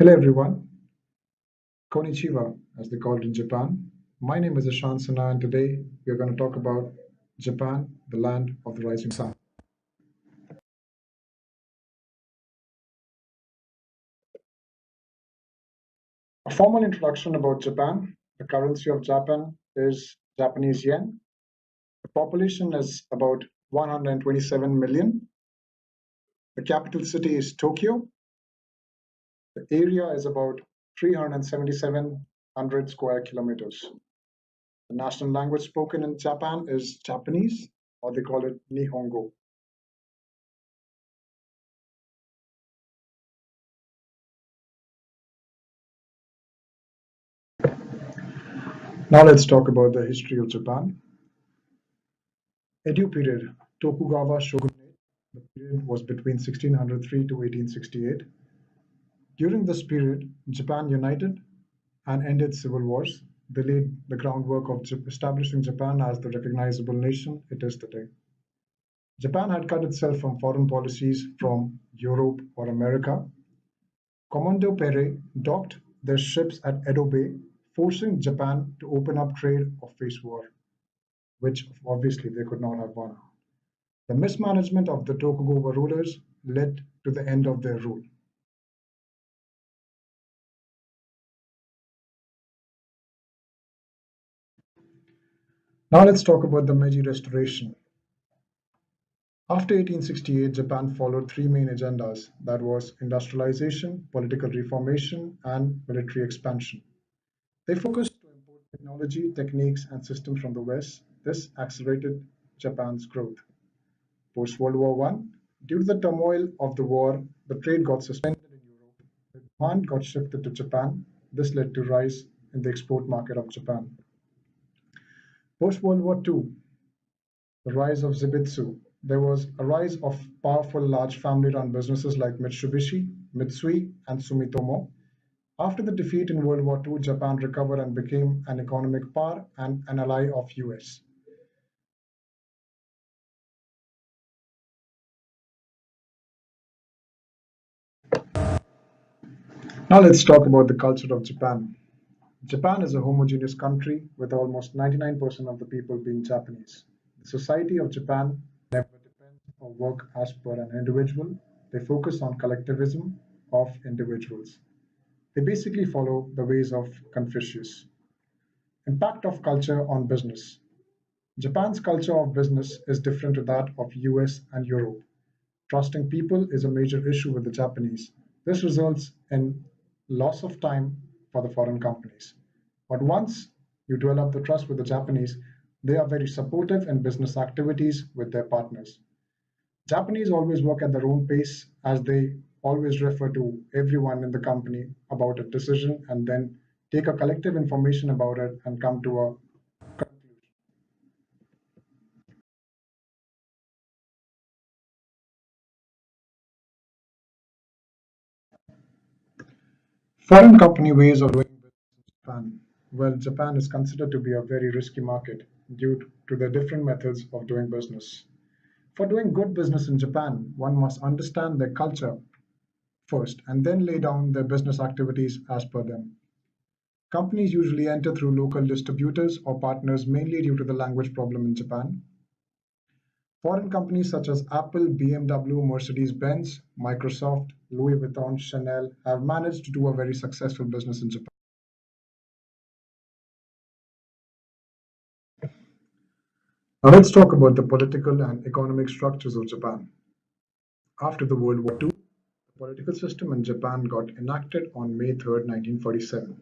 Hello everyone, konnichiwa as they call it in Japan. My name is Ishan Sinha and today we are going to talk about Japan, the land of the rising sun. A formal introduction about Japan. The currency of Japan is Japanese yen. The population is about 127 million. The capital city is Tokyo. The area is about 377 square kilometers. The national language spoken in Japan is Japanese, or they call it Nihongo. Now let's talk about the history of Japan. Edo period, Tokugawa shogunate. The period was between 1603 to 1868. During this period, Japan united and ended civil wars. They laid the groundwork of establishing Japan as the recognizable nation it is today. Japan had cut itself from foreign policies from Europe or America. Commando Perry docked their ships at Edo Bay, forcing Japan to open up trade or face war, which obviously they could not have won. The mismanagement of the Tokugawa rulers led to the end of their rule. Now let's talk about the Meiji Restoration. After 1868, Japan followed three main agendas, that was industrialization, political reformation, and military expansion. They focused to import technology, techniques, and systems from the West. This accelerated Japan's growth. Post World War One, due to the turmoil of the war, the trade got suspended in Europe. The demand got shifted to Japan. This led to rise in the export market of Japan. Post World War Two, the rise of Zibitsu. There was a rise of powerful large family-run businesses like Mitsubishi, Mitsui, and Sumitomo. After the defeat in World War II, Japan recovered and became an economic power and an ally of US. Now let's talk about the culture of Japan. Japan is a homogeneous country with almost 99% of the people being Japanese. The society of Japan never depends or work as per an individual. They focus on collectivism of individuals. They basically follow the ways of Confucius. Impact of culture on business. Japan's culture of business is different to that of US and Europe. Trusting people is a major issue with the Japanese. This results in loss of time for the foreign companies. But once you develop the trust with the Japanese, they are very supportive in business activities with their partners. Japanese always work at their own pace as they always refer to everyone in the company about a decision and then take a collective information about it and come to a conclusion. Foreign company ways of doing business in Japan. Well, Japan is considered to be a very risky market due to the different methods of doing business. For doing good business in Japan, one must understand their culture first and then lay down their business activities as per them. Companies usually enter through local distributors or partners mainly due to the language problem in Japan. Foreign companies such as Apple, BMW, Mercedes-Benz, Microsoft, Louis Vuitton, Chanel have managed to do a very successful business in Japan. Now let's talk about the political and economic structures of Japan. After the World War II, the political system in Japan got enacted on May 3rd, 1947.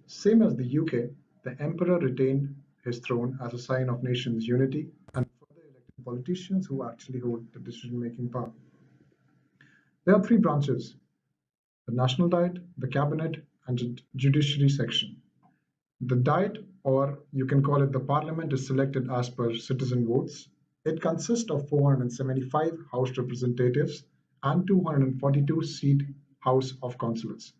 Same as the UK, the emperor retained his throne as a sign of nation's unity and further elected politicians who actually hold the decision-making power. There are three branches: the National Diet, the Cabinet, and the Judiciary section. The Diet, or you can call it the Parliament, is selected as per citizen votes. It consists of 475 House representatives and 242-seat House of Councillors.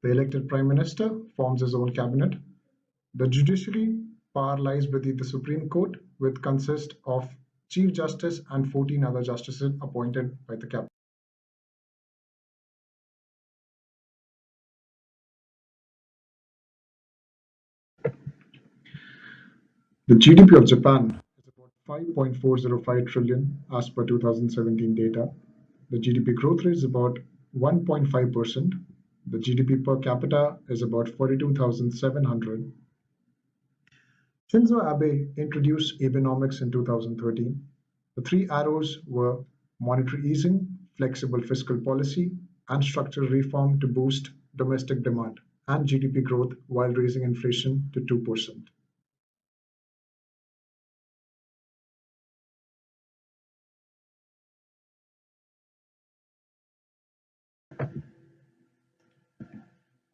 The elected Prime Minister forms his own cabinet. The judiciary power lies with the Supreme Court, which consists of Chief Justice and 14 other justices appointed by the cabinet. The GDP of Japan is about 5.405 trillion as per 2017 data. The GDP growth rate is about 1.5%. The GDP per capita is about 42,700. Shinzo Abe introduced Abenomics in 2013. The three arrows were monetary easing, flexible fiscal policy, and structural reform to boost domestic demand and GDP growth while raising inflation to 2%.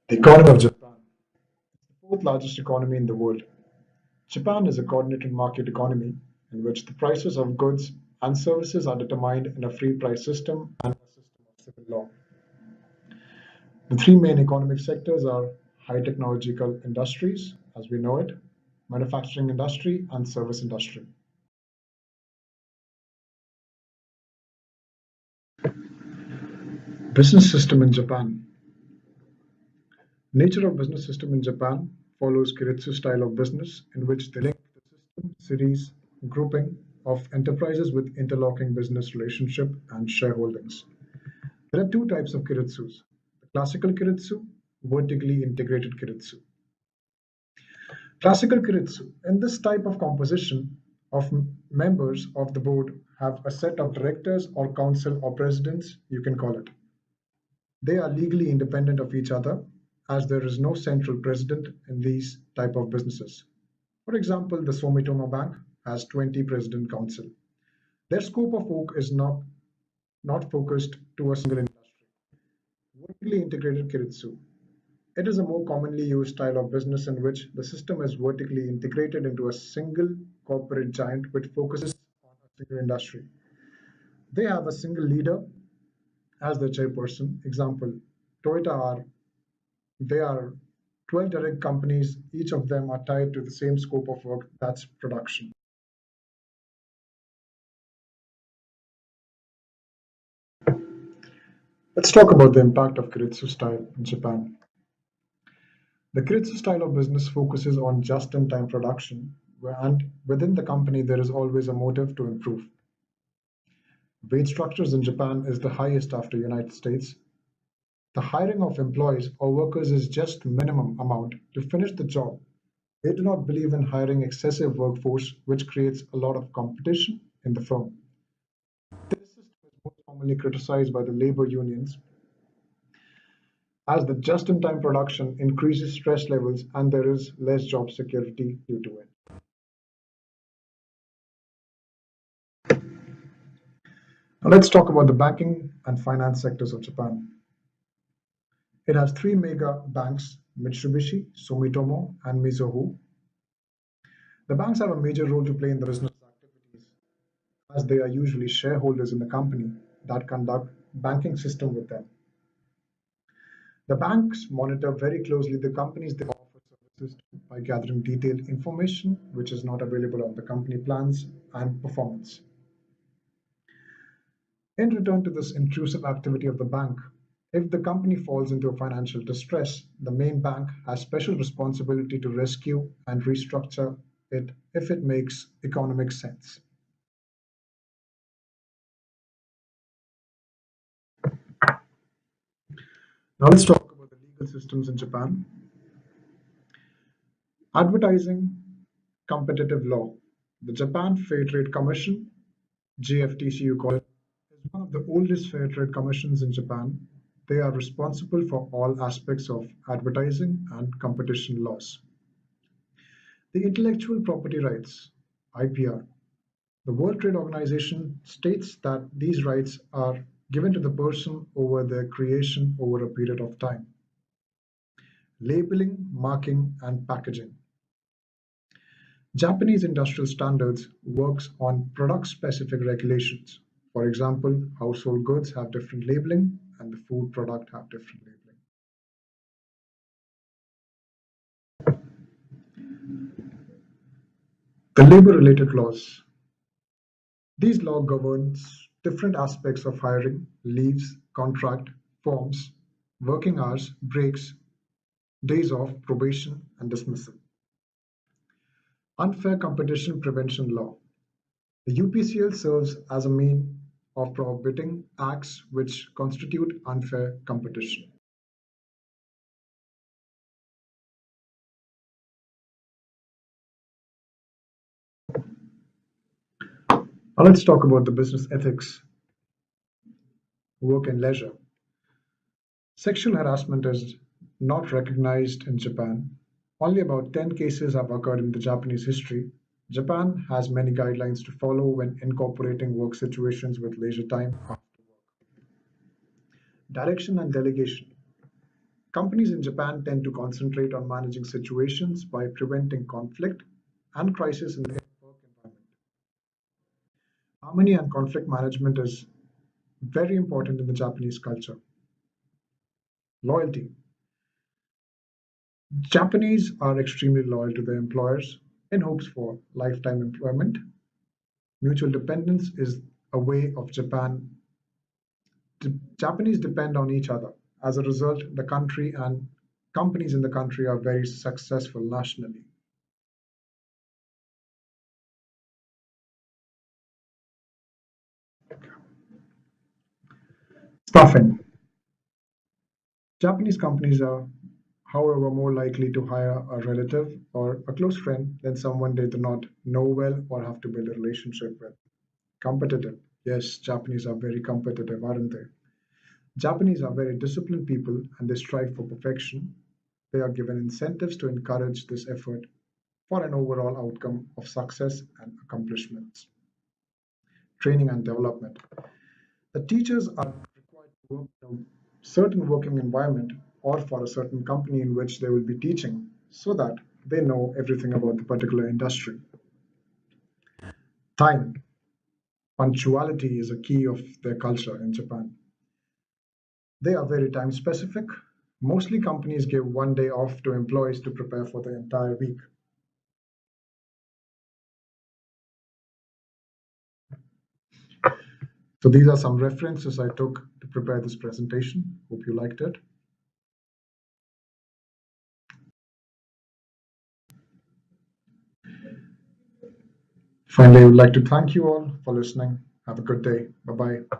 The economy of Japan, the fourth largest economy in the world. Japan is a coordinated market economy in which the prices of goods and services are determined in a free price system and a system of civil law. The three main economic sectors are high technological industries, as we know it, manufacturing industry, and service industry. Business system in Japan. Nature of business system in Japan follows Kiritsu style of business in which they link the system, series, grouping of enterprises with interlocking business relationship and shareholdings. There are two types of Kiritsus. The classical Kiritsu, vertically integrated Kiritsu. Classical Kiritsu. In this type of composition of members of the board have a set of directors or council or presidents, you can call it. They are legally independent of each other as there is no central president in these type of businesses. For example, the Sumitomo Bank has 20 president council. Their scope of work is not focused to a single industry. Vertically integrated Kiritsu. It is a more commonly used style of business in which the system is vertically integrated into a single corporate giant which focuses on a single industry. They have a single leader as the chairperson. Example, Toyota they are 12 direct companies, each of them are tied to the same scope of work, that's production. Let's talk about the impact of Kiritsu style in Japan. The Kiritsu style of business focuses on just-in-time production, and within the company there is always a motive to improve. Wage structures in Japan is the highest after United States. The hiring of employees or workers is just minimum amount to finish the job. They do not believe in hiring excessive workforce, which creates a lot of competition in the firm. This system is most commonly criticized by the labor unions as the just-in-time production increases stress levels and there is less job security due to it. Now let's talk about the banking and finance sectors of Japan. It has three mega banks, Mitsubishi, Sumitomo, and Mizuho. The banks have a major role to play in the business activities as they are usually shareholders in the company that conduct banking system with them. The banks monitor very closely the companies they offer services to by gathering detailed information which is not available on the company plans and performance. In return to this intrusive activity of the bank, if the company falls into a financial distress, the main bank has special responsibility to rescue and restructure it if it makes economic sense. Now let's talk about the legal systems in Japan. Advertising, competitive law. The Japan Fair Trade Commission, JFTC you call it, is one of the oldest fair trade commissions in Japan. They are responsible for all aspects of advertising and competition laws. The intellectual property rights, IPR. The World Trade Organization states that these rights are given to the person over their creation over a period of time. Labeling, marking, and packaging. Japanese industrial standards works on product-specific regulations. For example, household goods have different labeling and the food product have different labeling. The labor-related laws. These law governs different aspects of hiring, leaves, contract, forms, working hours, breaks, days off, probation, and dismissal. Unfair Competition Prevention Law. The UPCL serves as a mean of prohibiting acts which constitute unfair competition. Now let's talk about the business ethics, work and leisure. Sexual harassment is not recognized in Japan. Only about 10 cases have occurred in the Japanese history. Japan has many guidelines to follow when incorporating work situations with leisure time. Direction and delegation. Companies in Japan tend to concentrate on managing situations by preventing conflict and crisis in the work environment. Harmony and conflict management is very important in the Japanese culture. Loyalty. Japanese are extremely loyal to their employers in hopes for lifetime employment. Mutual dependence is a way of Japanese depend on each other. As a result, the country and companies in the country are very successful nationally. Staffing. Japanese companies are, however, more likely to hire a relative or a close friend than someone they do not know well or have to build a relationship with. Competitive. Yes, Japanese are very competitive, aren't they? Japanese are very disciplined people and they strive for perfection. They are given incentives to encourage this effort for an overall outcome of success and accomplishments. Training and development. The teachers are required to work in a certain working environment or for a certain company in which they will be teaching so that they know everything about the particular industry. Time. Punctuality is a key of their culture in Japan. They are very time specific. Mostly companies give one day off to employees to prepare for the entire week. So these are some references I took to prepare this presentation. Hope you liked it. Finally, I would like to thank you all for listening. Have a good day. Bye bye.